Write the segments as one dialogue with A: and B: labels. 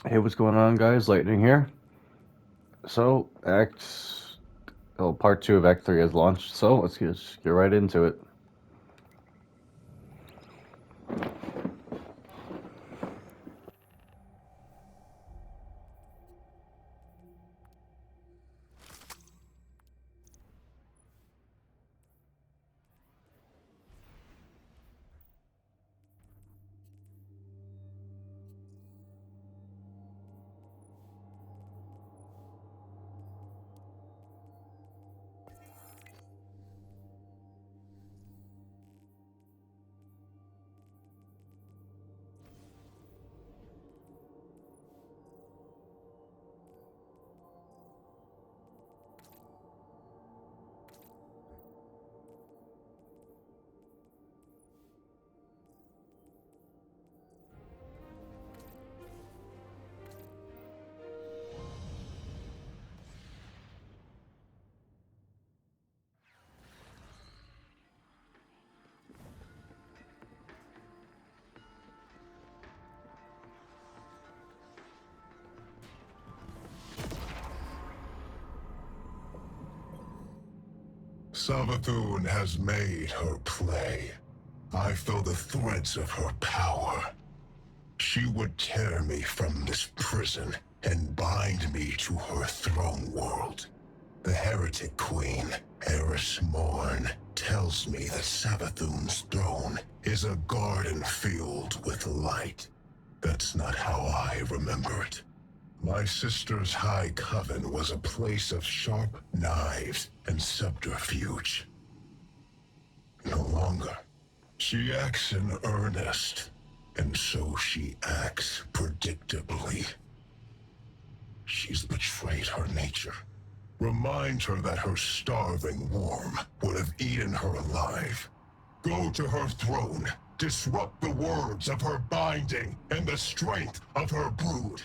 A: Hey, what's going on, guys? Lightning here. So, Part 2 of Act 3 has launched, so just get right into it.
B: Savathun has made her play. I feel the threads of her power. She would tear me from this prison and bind me to her throne world. The heretic queen, Eris Morn, tells me that Savathun's throne is a garden filled with light. That's not how I remember it. My sister's high coven was a place of sharp knives and subterfuge. No longer. She acts in earnest, and so she acts predictably. She's betrayed her nature. Remind her that her starving worm would have eaten her alive. Go to her throne, disrupt the words of her binding and the strength of her brood.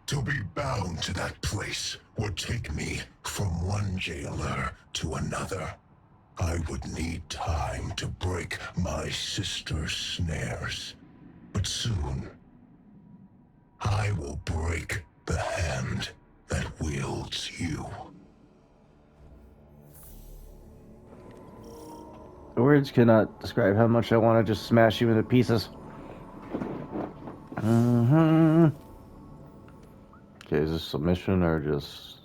B: To be bound to that place would take me from one jailer to another. I would need time to break my sister's snares. But soon, I will break the hand that wields you.
A: Words cannot describe how much I want to just smash you into pieces. Okay, is this submission or just...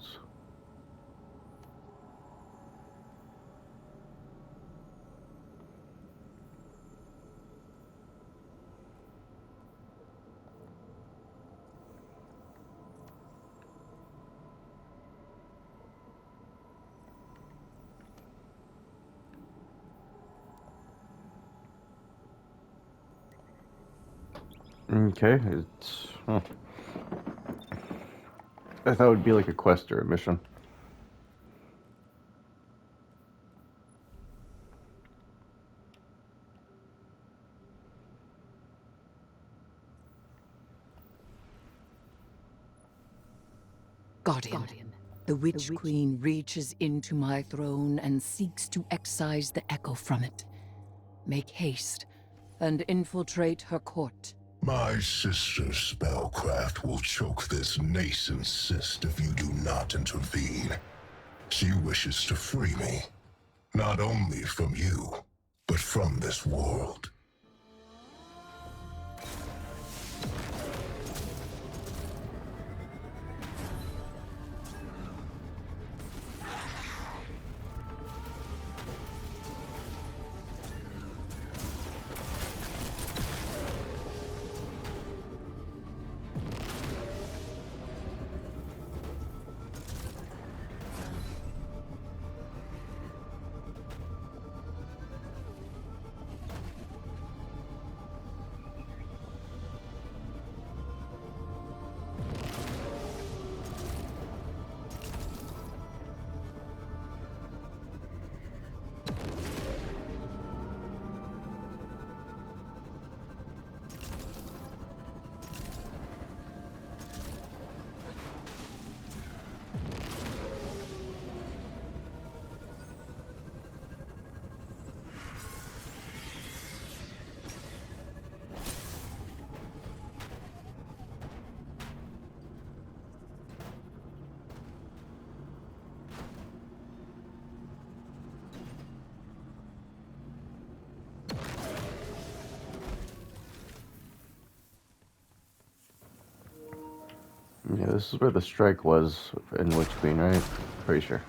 A: Okay, it's... I thought it would be like a quest or a mission.
C: Guardian, the Witch Queen reaches into my throne and seeks to excise the echo from it. Make haste and infiltrate her court.
B: My sister's spellcraft will choke this nascent cyst if you do not intervene. She wishes to free me, not only from you, but from this world.
A: Yeah, this is where the strike was in Witch Queen, right? Pretty sure.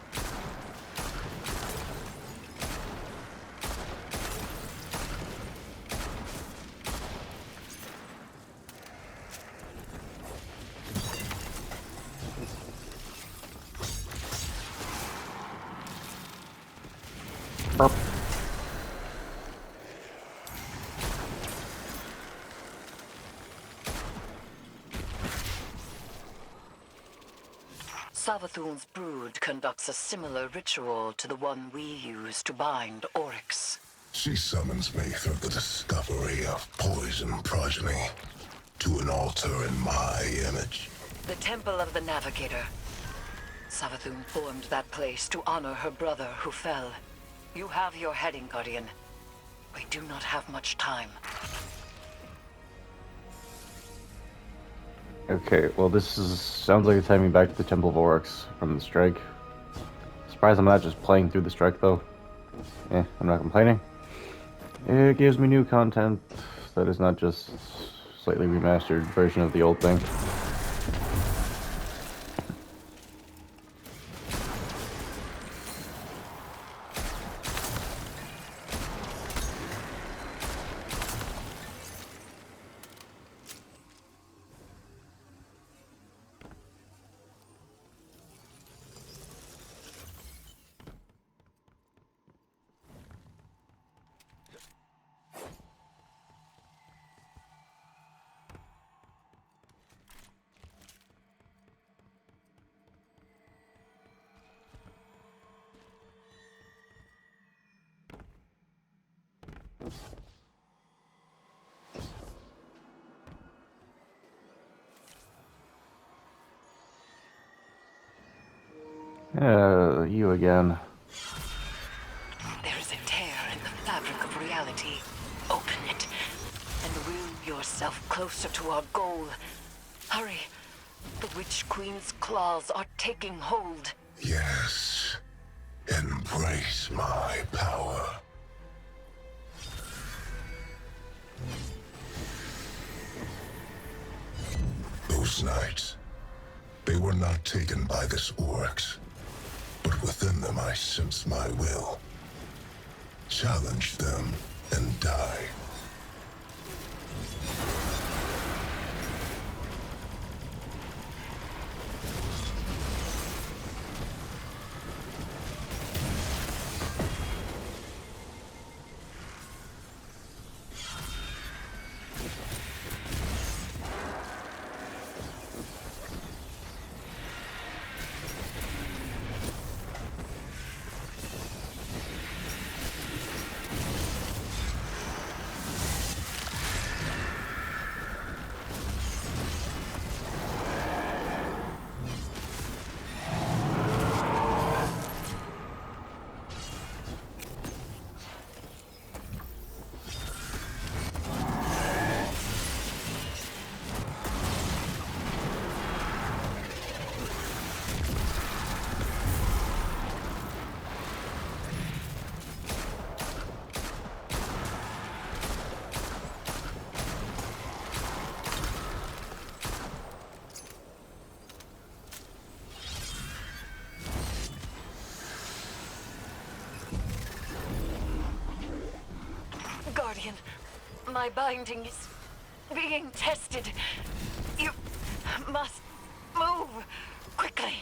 A: Burp.
C: Savathun's brood conducts a similar ritual to the one we use to bind Oryx.
B: She summons me through the discovery of poison progeny to an altar in my image.
C: The Temple of the Navigator. Savathun formed that place to honor her brother who fell. You have your heading, Guardian. We do not have much time.
A: Okay, well sounds like it's heading back to the Temple of Oryx from the strike. Surprised I'm not just playing through the strike though. I'm not complaining. It gives me new content that is not just slightly remastered version of the old thing. You again.
C: There is a tear in the fabric of reality. Open it, and will yourself closer to our goal. Hurry. The Witch Queen's claws are taking hold.
B: Yes. Embrace my power. Those nights, they were not taken by this Oryx, but within them I sense my will. Challenge them and die.
C: Guardian, my binding is being tested. You must move quickly.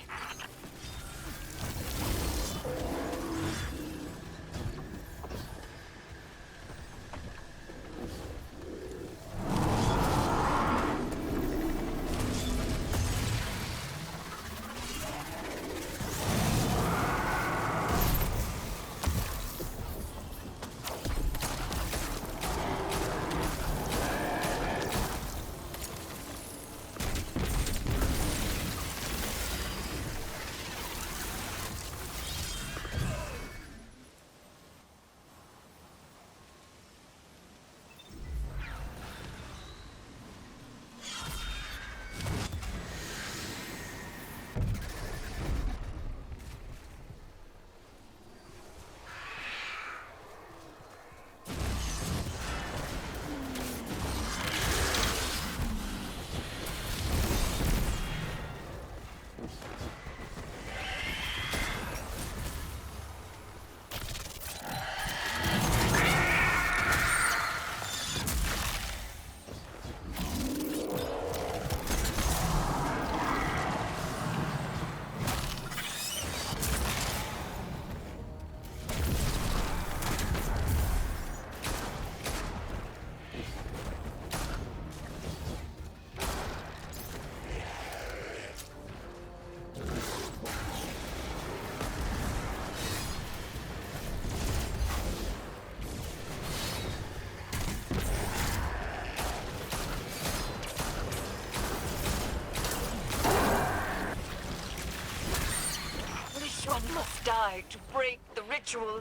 C: must die to break the ritual.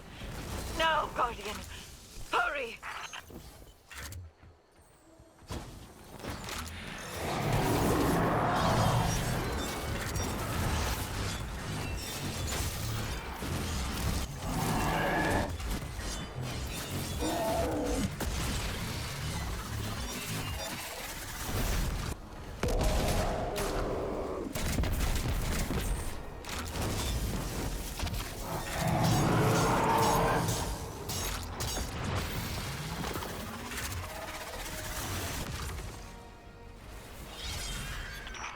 C: Now, Guardian, hurry!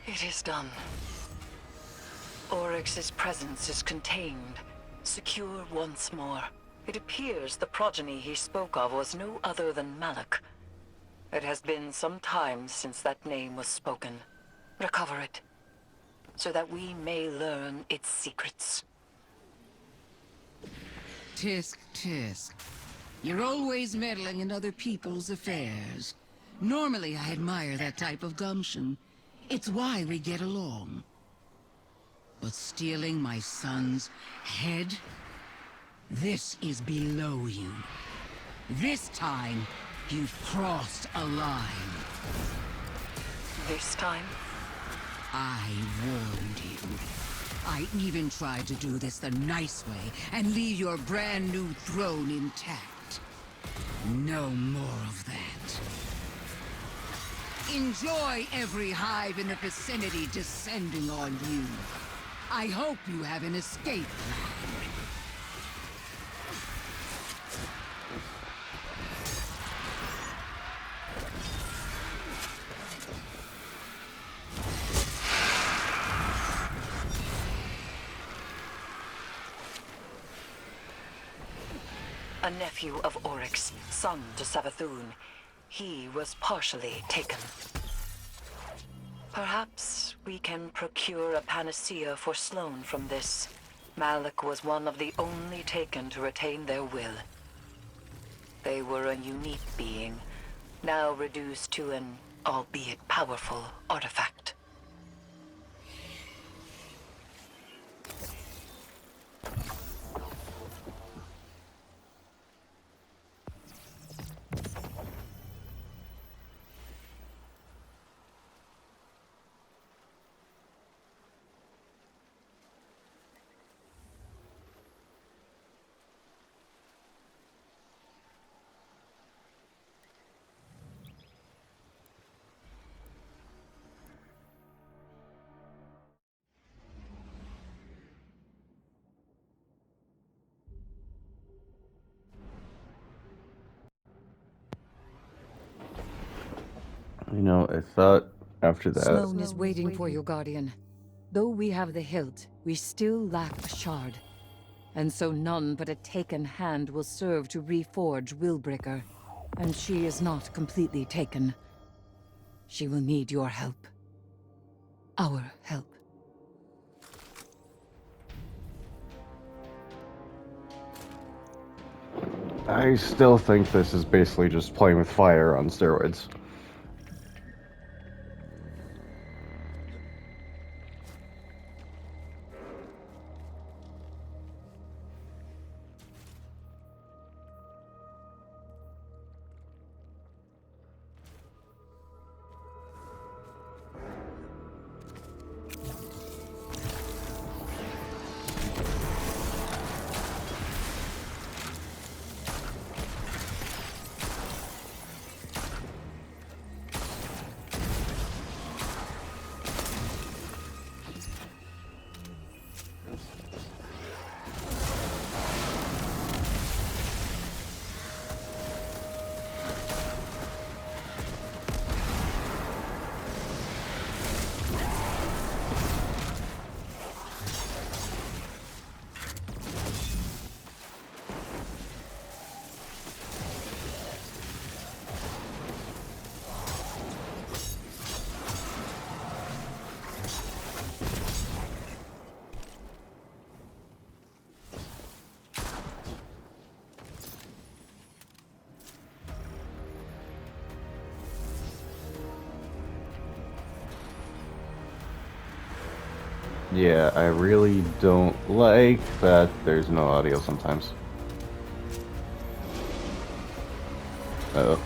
C: It is done. Oryx's presence is contained, secure once more. It appears the progeny he spoke of was no other than Malak. It has been some time since that name was spoken. Recover it, so that we may learn its secrets.
D: Tisk, tisk. You're always meddling in other people's affairs. Normally, I admire that type of gumption. It's why we get along. But stealing my son's head? This is below you. This time, you've crossed a line.
C: This time?
D: I warned you. I even tried to do this the nice way and leave your brand new throne intact. No more of that. Enjoy every hive in the vicinity descending on you. I hope you have an escape plan.
C: A nephew of Oryx, son to Savathun. He was partially taken. Perhaps we can procure a panacea for Sloane from this. Malak was one of the only taken to retain their will. They were a unique being, now reduced to an, albeit powerful, artifact.
A: You know, I thought after that...
E: Sloane is waiting for you, Guardian. Though we have the hilt, we still lack a shard. And so none but a taken hand will serve to reforge Willbreaker. And she is not completely taken. She will need your help. Our help.
A: I still think this is basically just playing with fire on steroids. Yeah, I really don't like that there's no audio sometimes. Uh-oh.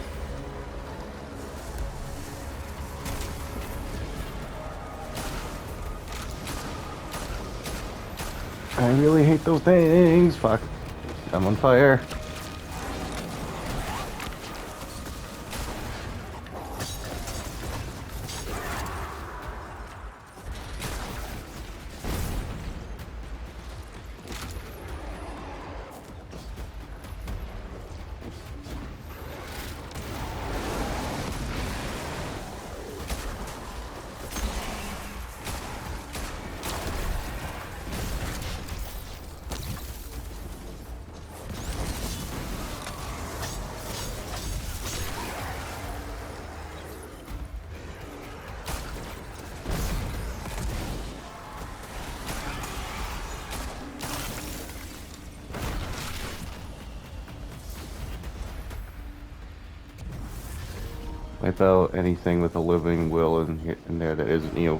A: I really hate those things. Fuck. I'm on fire. Wipe out anything with a living will in there that isn't you.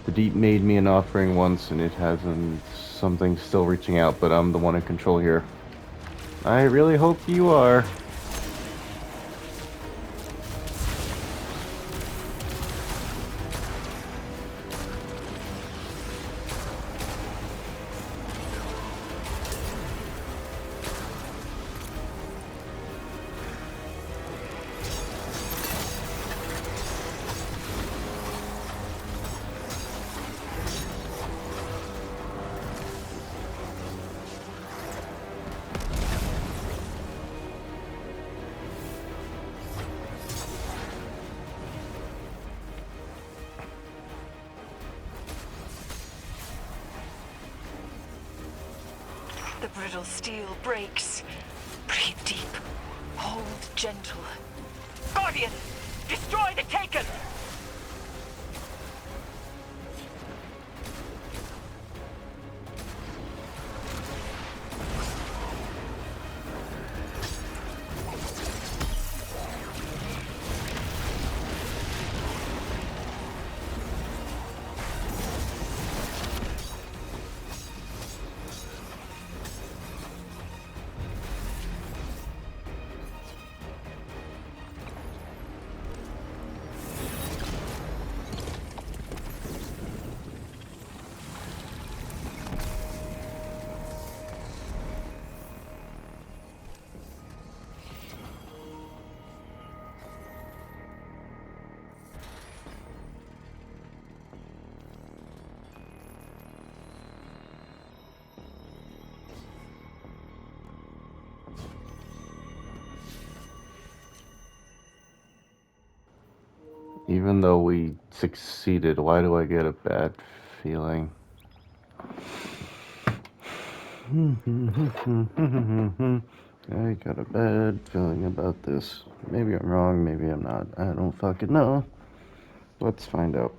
A: The deep made me an offering once, and it hasn't something still reaching out, but I'm the one in control here. I really hope you are.
C: The brittle steel breaks. Breathe deep. Hold gentle. Guardian! Destroy the Taken!
A: Even though we succeeded, why do I get a bad feeling? I got a bad feeling about this. Maybe I'm wrong, maybe I'm not. I don't fucking know. Let's find out.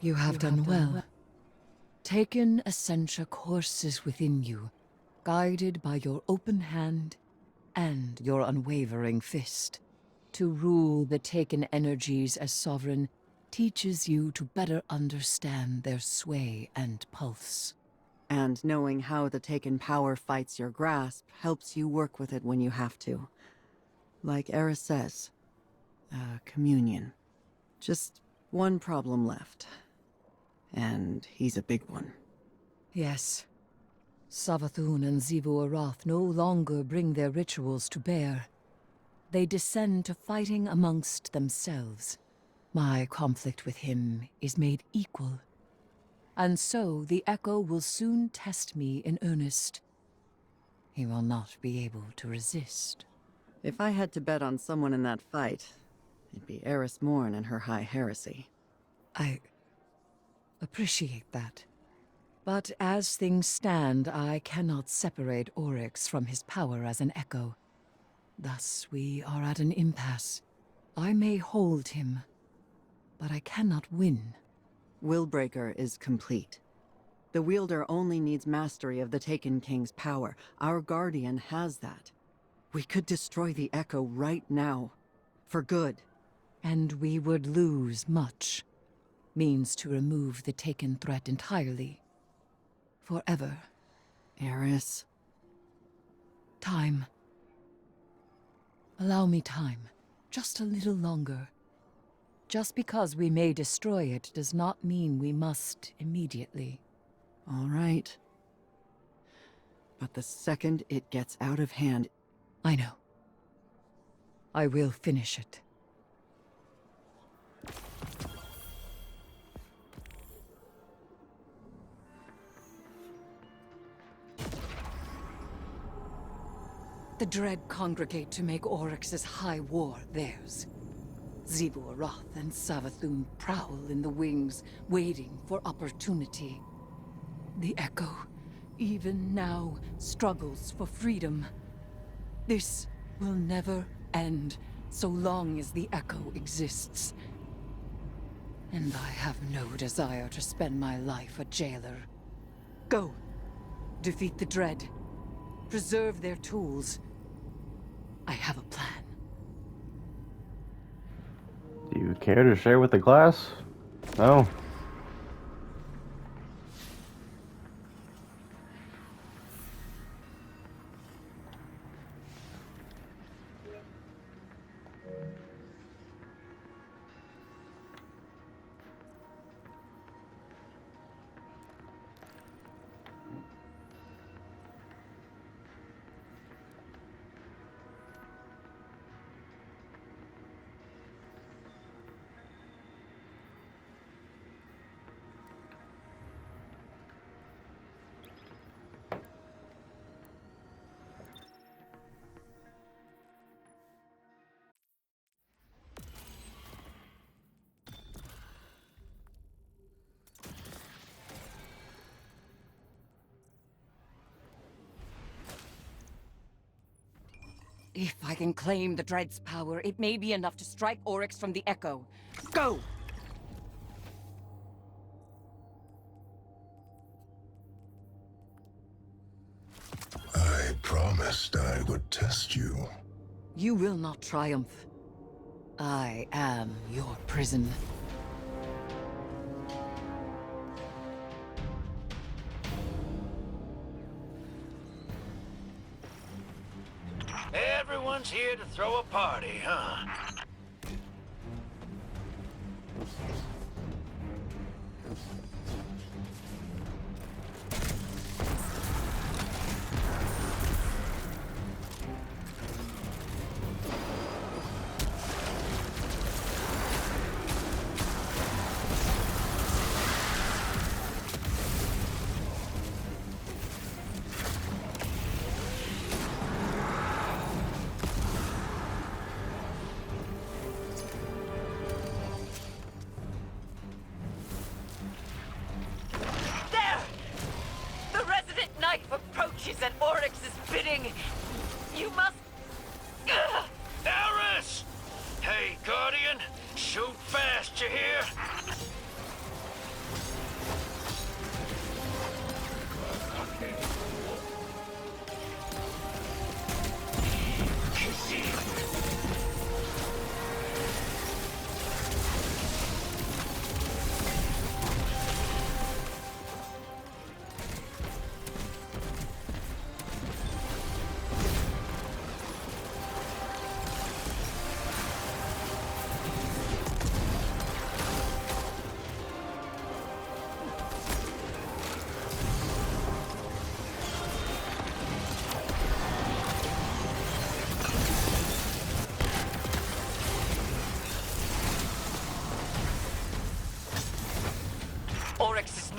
E: You have done well. Taken Essentia courses within you, guided by your open hand and your unwavering fist. To rule the Taken energies as sovereign teaches you to better understand their sway and pulse.
F: And knowing how the Taken power fights your grasp helps you work with it when you have to. Like Eris says, communion. Just one problem left. And he's a big one.
E: Yes. Savathun and Xivu Arath no longer bring their rituals to bear. they descend to fighting amongst themselves. My conflict with him is made equal. And so the Echo will soon test me in earnest. He will not be able to resist.
F: If I had to bet on someone in that fight, it'd be Eris Morn and her High Heresy.
E: I appreciate that. But as things stand, I cannot separate Oryx from his power as an Echo. Thus, we are at an impasse. I may hold him, but I cannot win.
F: Willbreaker is complete. The wielder only needs mastery of the Taken King's power. Our Guardian has that. We could destroy the Echo right now. For good.
E: And we would lose much. Means to remove the Taken threat entirely. Forever.
F: Eris.
E: Time. Allow me time. Just a little longer. Just because we may destroy it does not mean we must immediately.
F: All right. But the second it gets out of hand...
E: I know. I will finish it. The Dread congregate to make Oryx's high war theirs. Zebur Roth and Savathun prowl in the wings, waiting for opportunity. The Echo, even now, struggles for freedom. This will never end, so long as the Echo exists. And I have no desire to spend my life a jailer. Go. Defeat the Dread. Preserve their tools. I have a plan.
A: Do you care to share with the class? No?
E: If I can claim the Dread's power, it may be enough to strike Oryx from the Echo. Go!
B: I promised I would test you.
E: You will not triumph. I am your prison.
G: Everyone's here to throw a party, huh?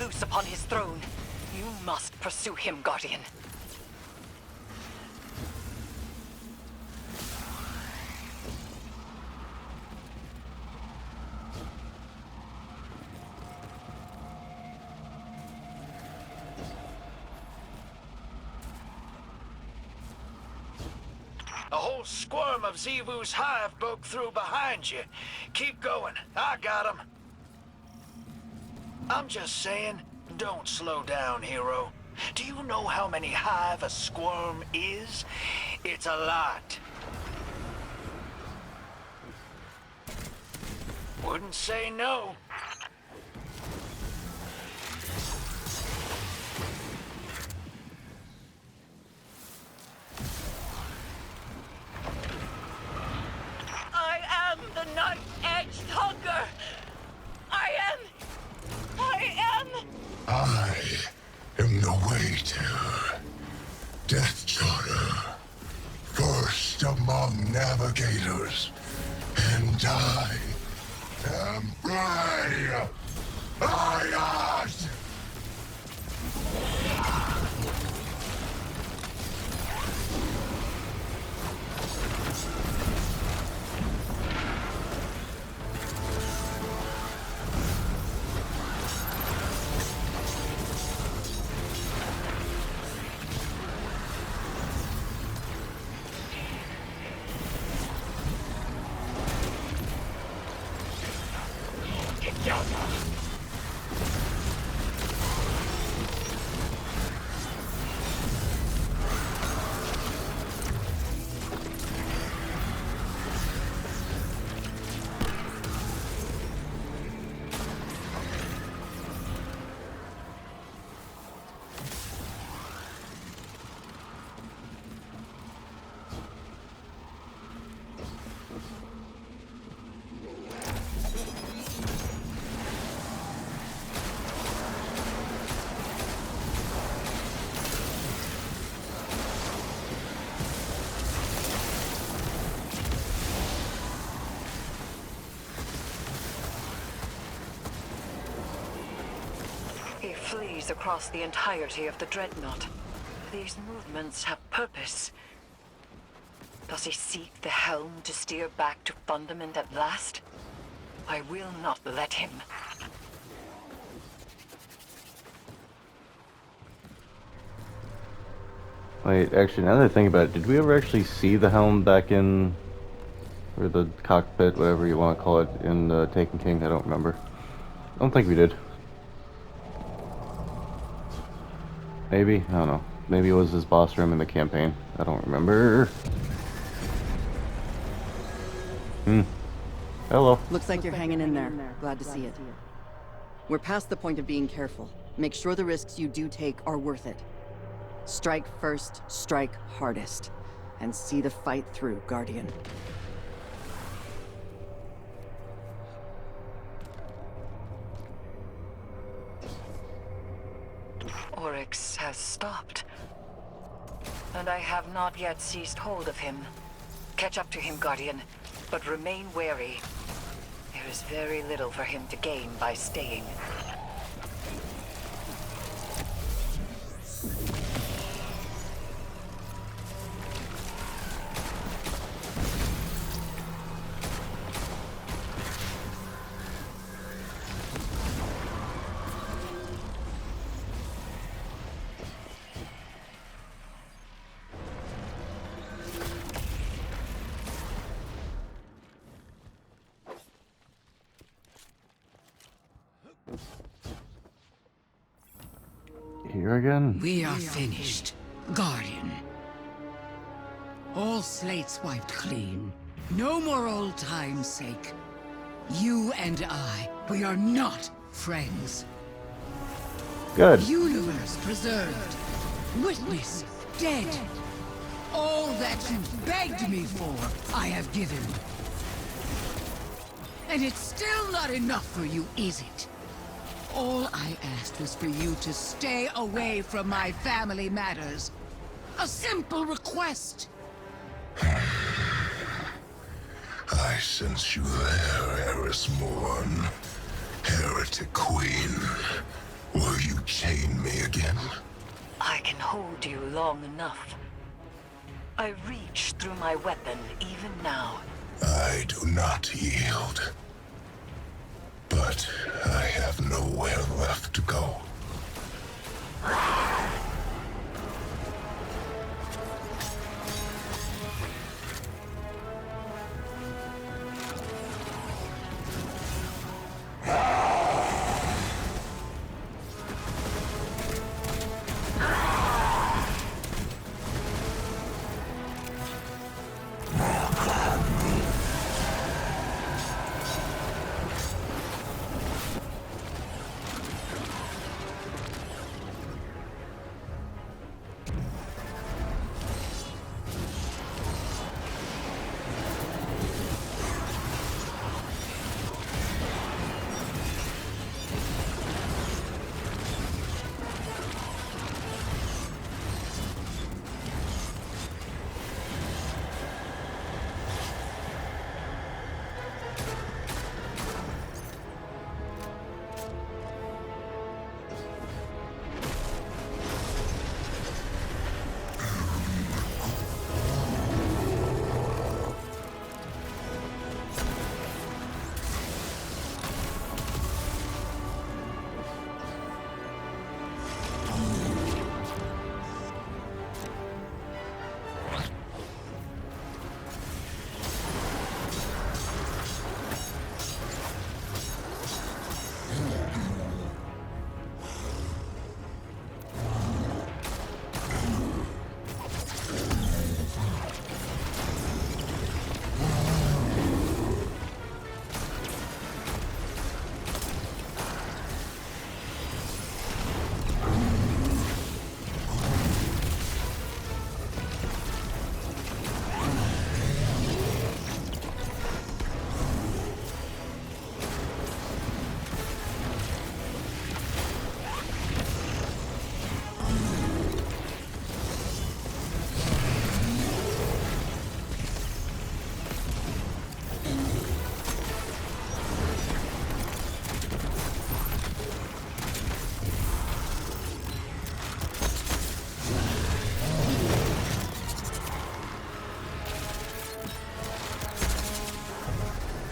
C: loose upon his throne. You must pursue him, Guardian.
G: A whole squirm of Zivu's hive broke through behind you. Keep going. I got him. I'm just saying, don't slow down, hero. Do you know how many hive a squirm is? It's a lot. Wouldn't say no.
C: I am the knife-edged hunger. I am.
B: I am the waiter. Death Charter. First among navigators. And I am Frey. Ayat!
C: He flees across the entirety of the Dreadnought. These movements have purpose. Does he seek the helm to steer back to Fundament at last? I will not let him.
A: Wait, actually, now that I think about it, did we ever actually see the helm back in, or the cockpit, whatever you want to call it, in Taken King? I don't remember. I don't think we did. Maybe? I don't know. Maybe it was his boss room in the campaign. I don't remember. Hello.
F: Looks like you're hanging in there. Glad to see it. We're past the point of being careful. Make sure the risks you do take are worth it. Strike first, strike hardest. And see the fight through, Guardian.
C: Oryx has stopped. And I have not yet seized hold of him. Catch up to him, Guardian, but remain wary. There is very little for him to gain by staying.
A: Here again?
D: We are finished, Guardian. All slates wiped clean. No more old time's sake. You and I, we are not friends.
A: Good.
D: Universe preserved. Witness dead. All that you begged me for, I have given. And it's still not enough for you, is it? All I asked was for you to stay away from my family matters. A simple request.
B: I sense you there, Eris Morn. Heretic Queen. Will you chain me again?
C: I can hold you long enough. I reach through my weapon even now.
B: I do not yield. But I have nowhere left to go.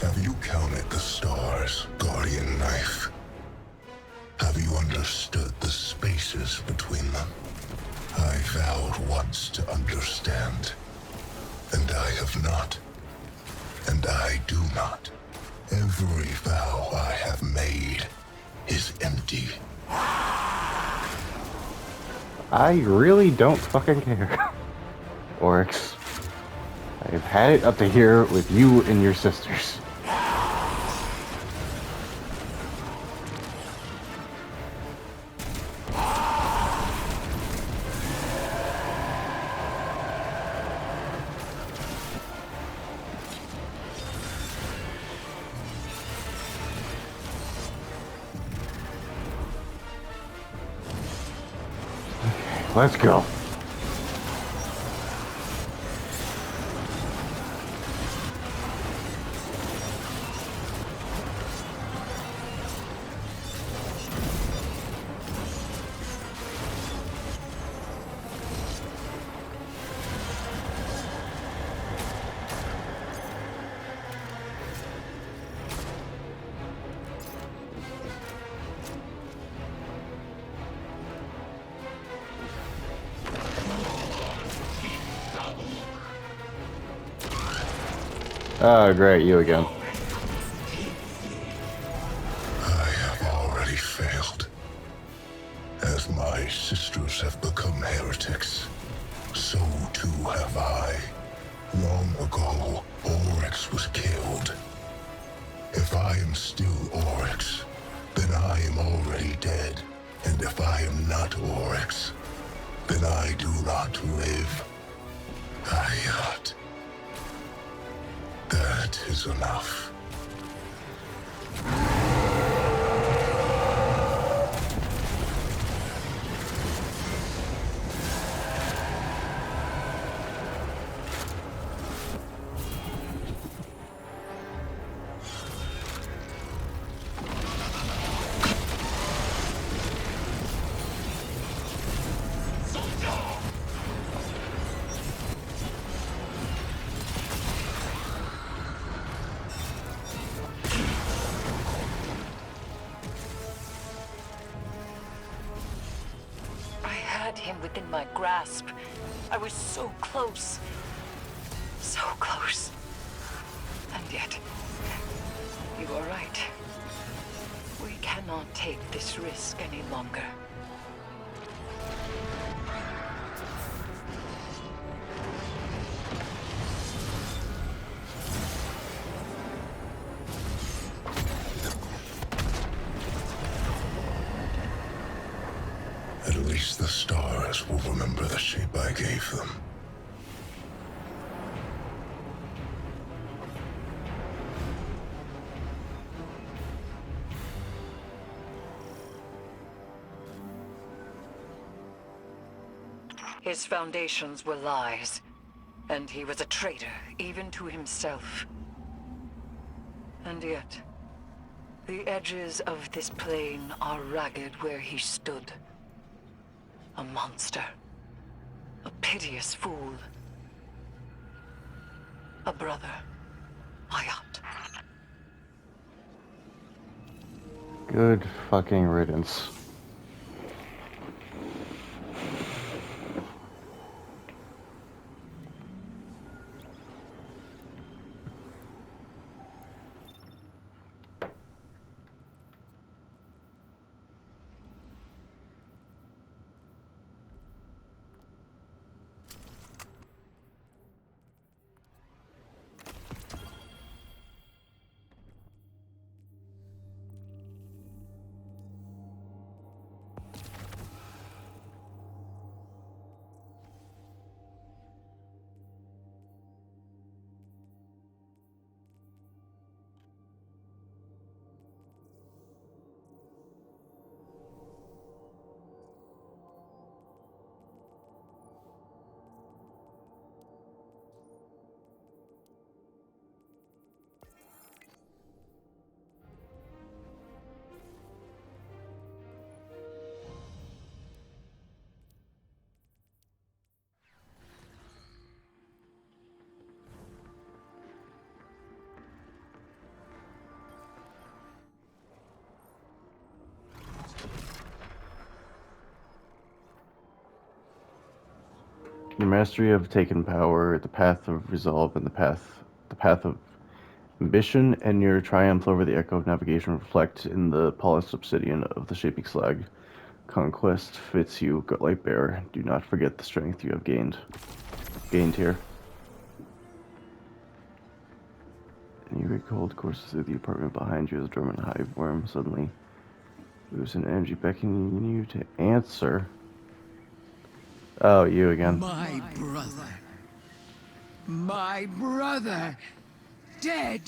B: Have you counted the stars, Guardian Knife? Have you understood the spaces between them? I vowed once to understand, and I have not, and I do not. Every vow I have made is empty.
A: I really don't fucking care. Oryx. I've had it up to here with you and your sisters. Let's go. Oh, great, you again.
B: I have already failed. As my sisters have become heretics, so too have I. Long ago, Oryx was killed. If I am still Oryx, then I am already dead. And if I am not Oryx, then I do not live. Ayat. That is enough.
C: in my grasp. I was so close. So close. And yet, you are right. We cannot take this risk any longer.
B: At least the stars will remember the shape I gave them.
C: His foundations were lies, and he was a traitor, even to himself. And yet, the edges of this plane are ragged where he stood. A monster. A piteous fool. A brother. Hayat.
A: Good fucking riddance. Your mastery of taken power, the path of resolve, and the path of ambition, and your triumph over the echo of navigation reflect in the polished obsidian of the shaping slag. Conquest fits you, Lightbearer. Do not forget the strength you have gained here. And you recalled courses through the apartment behind you as a dormant hive worm suddenly moves an energy beckoning you to answer. Oh, you again.
D: My brother. My brother. Dead.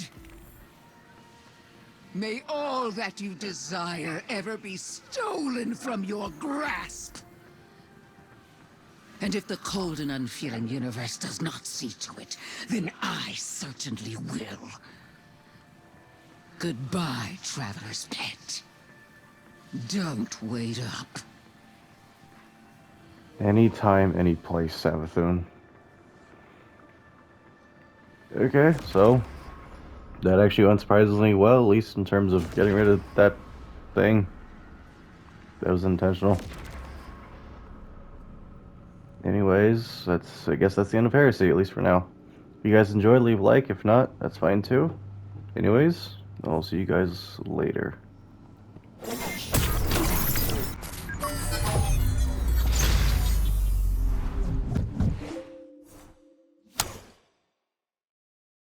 D: May all that you desire ever be stolen from your grasp. And if the cold and unfeeling universe does not see to it, then I certainly will. Goodbye, traveler's pet. Don't wait up.
A: Anytime, any place, Savathun. Okay, so that actually went surprisingly well, at least in terms of getting rid of that thing. That was intentional. Anyways, I guess that's the end of Heresy, at least for now. If you guys enjoyed, leave a like. If not, that's fine too. Anyways, I'll see you guys later.